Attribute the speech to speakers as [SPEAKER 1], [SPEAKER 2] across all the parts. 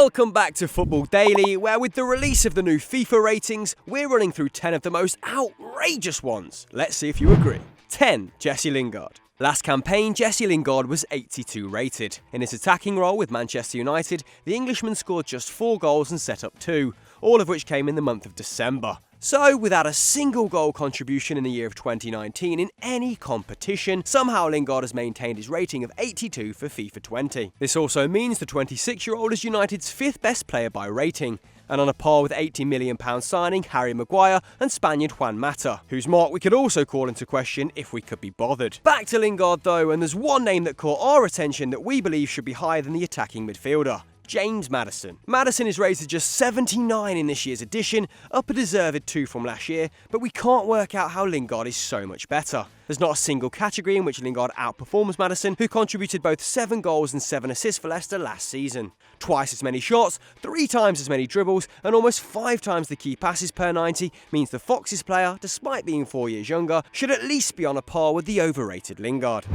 [SPEAKER 1] Welcome back to Football Daily, where with the release of the new FIFA ratings, we're running through 10 of the most outrageous ones. Let's see if you agree. 10. Jesse Lingard. Last campaign, Jesse Lingard was 82 rated. In his attacking role with Manchester United, the Englishman scored just 4 goals and set up 2, all of which came in the month of December. So, without a single goal contribution in the year of 2019 in any competition, somehow Lingard has maintained his rating of 82 for FIFA 20. This also means the 26-year-old is United's 5th best player by rating, and on a par with £80 million signing Harry Maguire and Spaniard Juan Mata, whose mark we could also call into question if we could be bothered. Back to Lingard though, and there's one name that caught our attention that we believe should be higher than the attacking midfielder. James Maddison. Maddison is rated just 79 in this year's edition, up a deserved 2 from last year, but we can't work out how Lingard is so much better. There's not a single category in which Lingard outperforms Maddison, who contributed both 7 goals and 7 assists for Leicester last season. Twice as many shots, 3 times as many dribbles, and almost 5 times the key passes per 90 means the Foxes player, despite being 4 years younger, should at least be on a par with the overrated Lingard.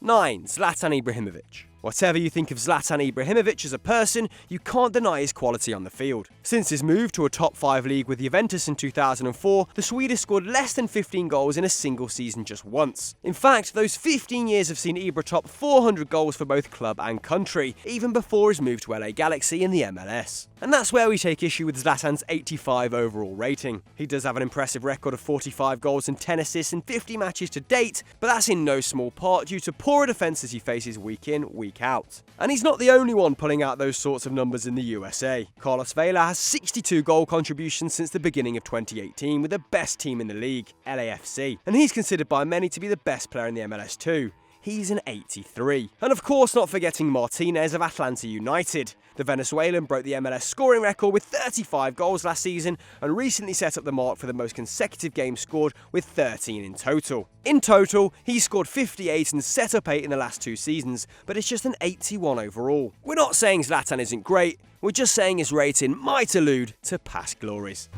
[SPEAKER 1] 9. Zlatan Ibrahimovic. Whatever you think of Zlatan Ibrahimovic as a person, you can't deny his quality on the field. Since his move to a top 5 league with Juventus in 2004, the Swede has scored less than 15 goals in a single season just once. In fact, those 15 years have seen Ibra top 400 goals for both club and country, even before his move to LA Galaxy in the MLS. And that's where we take issue with Zlatan's 85 overall rating. He does have an impressive record of 45 goals and 10 assists in 50 matches to date, but that's in no small part due to poorer defences he faces week in, week out. And he's not the only one pulling out those sorts of numbers in the USA. Carlos Vela has 62 goal contributions since the beginning of 2018 with the best team in the league, LAFC, and he's considered by many to be the best player in the MLS too. He's an 83. And of course not forgetting Martinez of Atlanta United. The Venezuelan broke the MLS scoring record with 35 goals last season and recently set up the mark for the most consecutive games scored with 13 in total. In total, he scored 58 and set up 8 in the last 2 seasons, but it's just an 81 overall. We're not saying Zlatan isn't great, we're just saying his rating might allude to past glories.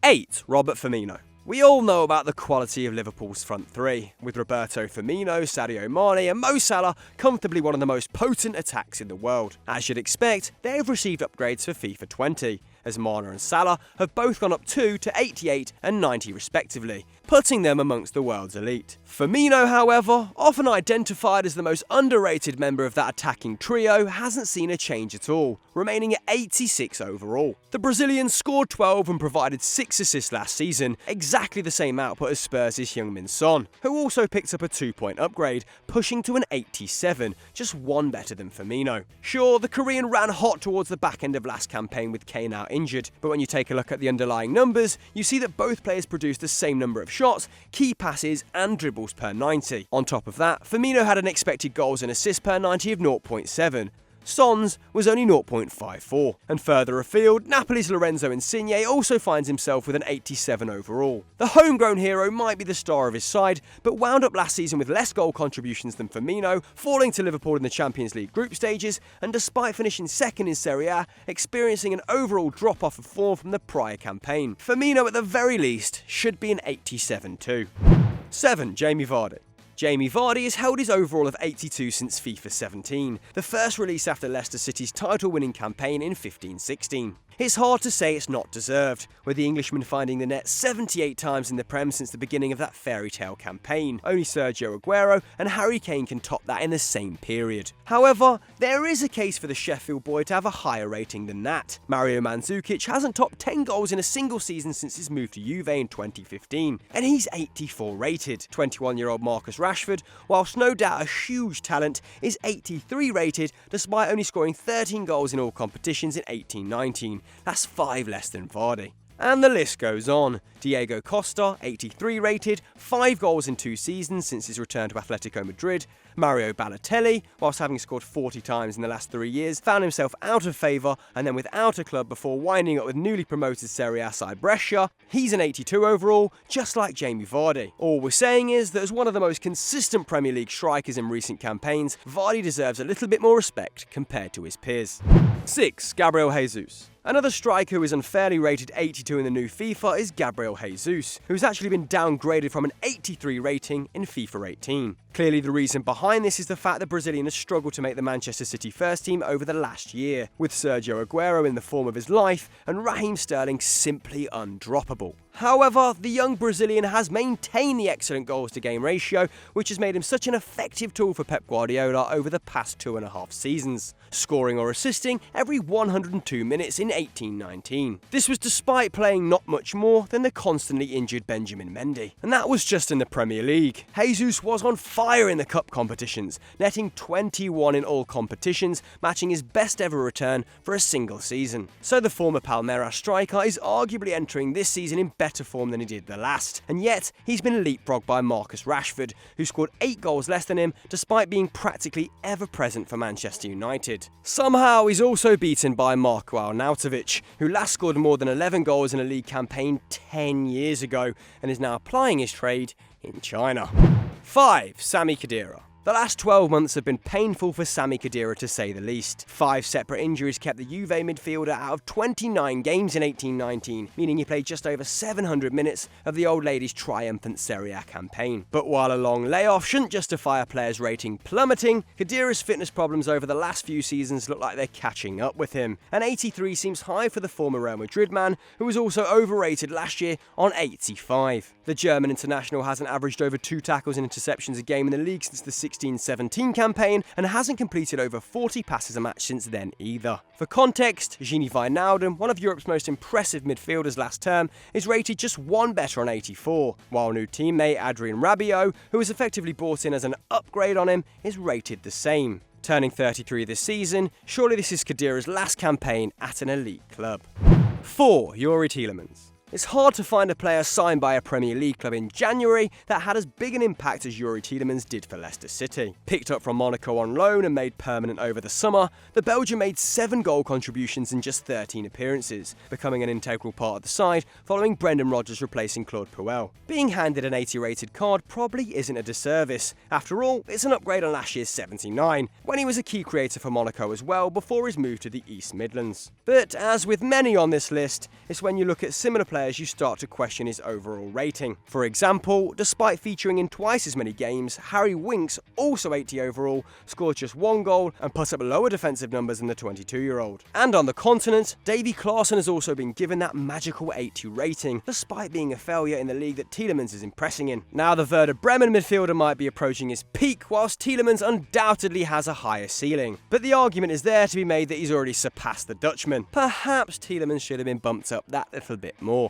[SPEAKER 1] 8. Robert Firmino. We all know about the quality of Liverpool's front three, with Roberto Firmino, Sadio Mane and Mo Salah comfortably one of the most potent attacks in the world. As you'd expect, they have received upgrades for FIFA 20, as Mane and Salah have both gone up 2 to 88 and 90 respectively, putting them amongst the world's elite. Firmino, however, often identified as the most underrated member of that attacking trio, hasn't seen a change at all, remaining at 86 overall. The Brazilian scored 12 and provided 6 assists last season, exactly the same output as Spurs' Heung-min Son, who also picked up a 2-point upgrade, pushing to an 87, just 1 better than Firmino. Sure, the Korean ran hot towards the back end of last campaign with Kane out injured, but when you take a look at the underlying numbers, you see that both players produced the same number of shots, key passes and dribbles per 90. On top of that, Firmino had an expected goals and assists per 90 of 0.7. Son's was only 0.54. And further afield, Napoli's Lorenzo Insigne also finds himself with an 87 overall. The homegrown hero might be the star of his side, but wound up last season with less goal contributions than Firmino, falling to Liverpool in the Champions League group stages, and despite finishing second in Serie A, experiencing an overall drop-off of form from the prior campaign. Firmino at the very least should be an 87 too. 7. Jamie Vardy. Jamie Vardy has held his overall of 82 since FIFA 17, the first release after Leicester City's title-winning campaign in 15-16. It's hard to say it's not deserved, with the Englishman finding the net 78 times in the Prem since the beginning of that fairy tale campaign. Only Sergio Aguero and Harry Kane can top that in the same period. However, there is a case for the Sheffield boy to have a higher rating than that. Mario Mandzukic hasn't topped 10 goals in a single season since his move to Juve in 2015, and he's 84 rated. 21-year-old Marcus Rashford, whilst no doubt a huge talent, is 83 rated despite only scoring 13 goals in all competitions in 18-19. That's 5 less than Vardy. And the list goes on. Diego Costa, 83 rated, 5 goals in 2 seasons since his return to Atletico Madrid. Mario Balotelli, whilst having scored 40 times in the last 3 years, found himself out of favour and then without a club before winding up with newly promoted Serie A side Brescia. He's an 82 overall, just like Jamie Vardy. All we're saying is that as one of the most consistent Premier League strikers in recent campaigns, Vardy deserves a little bit more respect compared to his peers. 6. Gabriel Jesus. Another striker who is unfairly rated 82 in the new FIFA is Gabriel Jesus, who's actually been downgraded from an 83 rating in FIFA 18. Clearly the reason behind this is the fact the Brazilian has struggled to make the Manchester City first team over the last year, with Sergio Aguero in the form of his life and Raheem Sterling simply undroppable. However, the young Brazilian has maintained the excellent goals-to-game ratio, which has made him such an effective tool for Pep Guardiola over the past 2.5 seasons, scoring or assisting every 102 minutes in 18-19. This was despite playing not much more than the constantly injured Benjamin Mendy. And that was just in the Premier League. Jesus was on fire in the cup competitions, netting 21 in all competitions, matching his best ever return for a single season. So the former Palmeiras striker is arguably entering this season in better form than he did the last, and yet he's been leapfrogged by Marcus Rashford, who scored 8 goals less than him despite being practically ever present for Manchester United. Somehow he's also beaten by Marko Arnautovic, who last scored more than 11 goals in a league campaign 10 years ago and is now applying his trade in China. 5. Sami Khedira. The last 12 months have been painful for Sami Khedira to say the least. 5 separate injuries kept the Juve midfielder out of 29 games in 18-19, meaning he played just over 700 minutes of the old lady's triumphant Serie A campaign. But while a long layoff shouldn't justify a player's rating plummeting, Khedira's fitness problems over the last few seasons look like they're catching up with him. And 83 seems high for the former Real Madrid man, who was also overrated last year on 85. The German international hasn't averaged over 2 tackles and interceptions a game in the league since the 16-17 campaign and hasn't completed over 40 passes a match since then either. For context, Gini Wijnaldum, one of Europe's most impressive midfielders last term, is rated just 1 better on 84, while new teammate Adrien Rabiot, who was effectively brought in as an upgrade on him, is rated the same. Turning 33 this season, surely this is Khedira's last campaign at an elite club. 4. Youri Tielemans. It's hard to find a player signed by a Premier League club in January that had as big an impact as Youri Tielemans did for Leicester City. Picked up from Monaco on loan and made permanent over the summer, the Belgian made 7 goal contributions in just 13 appearances, becoming an integral part of the side following Brendan Rodgers replacing Claude Puel. Being handed an 80 rated card probably isn't a disservice. After all, it's an upgrade on last year's 79, when he was a key creator for Monaco as well before his move to the East Midlands. But as with many on this list, it's when you look at similar players you start to question his overall rating. For example, despite featuring in twice as many games, Harry Winks, also 80 overall, scored just 1 goal and put up lower defensive numbers than the 22-year-old. And on the continent, Davy Klaassen has also been given that magical 80 rating, despite being a failure in the league that Tielemans is impressing in. Now the Werder Bremen midfielder might be approaching his peak, whilst Tielemans undoubtedly has a higher ceiling. But the argument is there to be made that he's already surpassed the Dutchman. Perhaps Tielemans should have been bumped up that little bit more.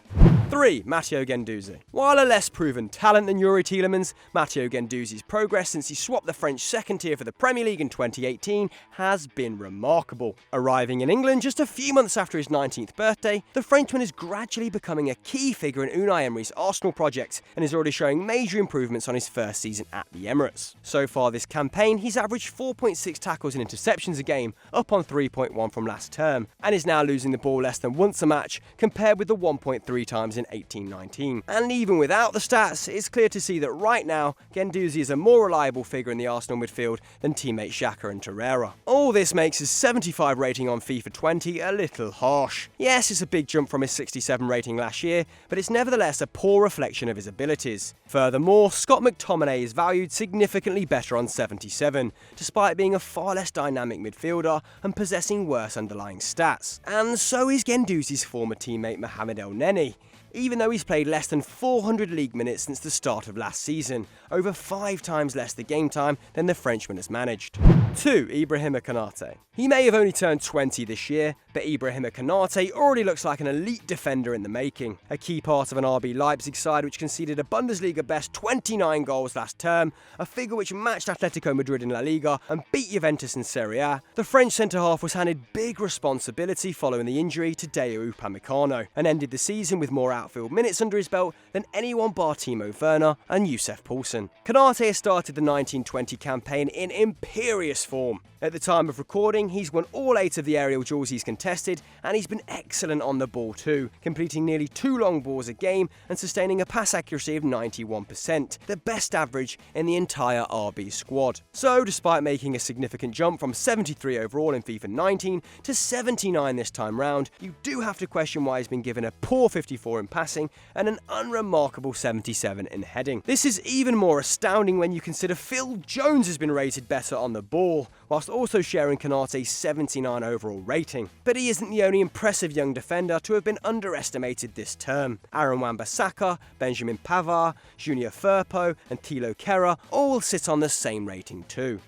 [SPEAKER 1] 3. Matteo Guendouzi. While a less proven talent than Youri Tielemans, Matteo Guendouzi's progress since he swapped the French second tier for the Premier League in 2018 has been remarkable. Arriving in England just a few months after his 19th birthday, the Frenchman is gradually becoming a key figure in Unai Emery's Arsenal project and is already showing major improvements on his first season at the Emirates. So far this campaign, he's averaged 4.6 tackles and interceptions a game, up on 3.1 from last term, and is now losing the ball less than once a match compared with the 1.3 times in 18-19. And even without the stats, it's clear to see that right now, Guendouzi is a more reliable figure in the Arsenal midfield than teammates Xhaka and Torreira. All this makes his 75 rating on FIFA 20 a little harsh. Yes, it's a big jump from his 67 rating last year, but it's nevertheless a poor reflection of his abilities. Furthermore, Scott McTominay is valued significantly better on 77, despite being a far less dynamic midfielder and possessing worse underlying stats. And so is Guendouzi's former teammate Mohamed El Neni, even though he's played less than 400 league minutes since the start of last season, over 5 times less the game time than the Frenchman has managed. 2. Ibrahima Konaté. He may have only turned 20 this year, but Ibrahima Konaté already looks like an elite defender in the making. A key part of an RB Leipzig side which conceded a Bundesliga best 29 goals last term, a figure which matched Atletico Madrid in La Liga and beat Juventus in Serie A, the French centre-half was handed big responsibility following the injury to Dayot Upamecano, and ended the season with more outfield minutes under his belt than anyone bar Timo Werner and Youssef Poulsen. Konaté has started the 19-20 campaign in imperious form. At the time of recording, he's won all 8 of the aerial duels he's contested contested, and he's been excellent on the ball too, completing nearly 2 long balls a game and sustaining a pass accuracy of 91%, the best average in the entire RB squad. So, despite making a significant jump from 73 overall in FIFA 19 to 79 this time round, you do have to question why he's been given a poor 54 in passing and an unremarkable 77 in heading. This is even more astounding when you consider Phil Jones has been rated better on the ball, whilst also sharing Konaté's 79 overall rating. But he isn't the only impressive young defender to have been underestimated this term. Aaron Wan-Bissaka, Benjamin Pavard, Junior Firpo and Thilo Kehrer all sit on the same rating too.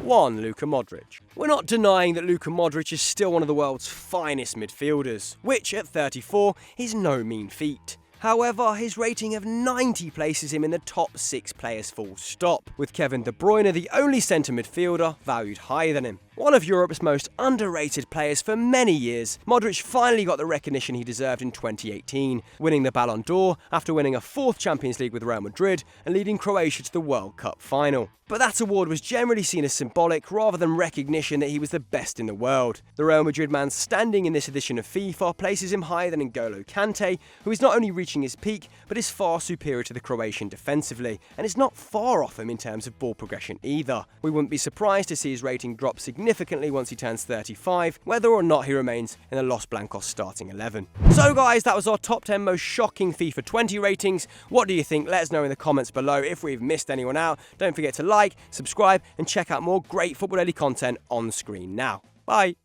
[SPEAKER 1] 1. Luka Modric. We're not denying that Luka Modric is still one of the world's finest midfielders, which at 34 is no mean feat. However, his rating of 90 places him in the top 6 players full stop, with Kevin De Bruyne the only centre midfielder valued higher than him. One of Europe's most underrated players for many years, Modric finally got the recognition he deserved in 2018, winning the Ballon d'Or after winning a 4th Champions League with Real Madrid and leading Croatia to the World Cup final. But that award was generally seen as symbolic rather than recognition that he was the best in the world. The Real Madrid man's standing in this edition of FIFA places him higher than N'Golo Kante, who is not only reaching his peak, but is far superior to the Croatian defensively, and is not far off him in terms of ball progression either. We wouldn't be surprised to see his rating drop significantly once he turns 35, whether or not he remains in the Los Blancos starting 11. So guys, that was our top 10 most shocking FIFA 20 ratings. What do you think? Let us know in the comments below. If we've missed anyone out, don't forget to like, subscribe and check out more great Football Daily content on screen now. Bye!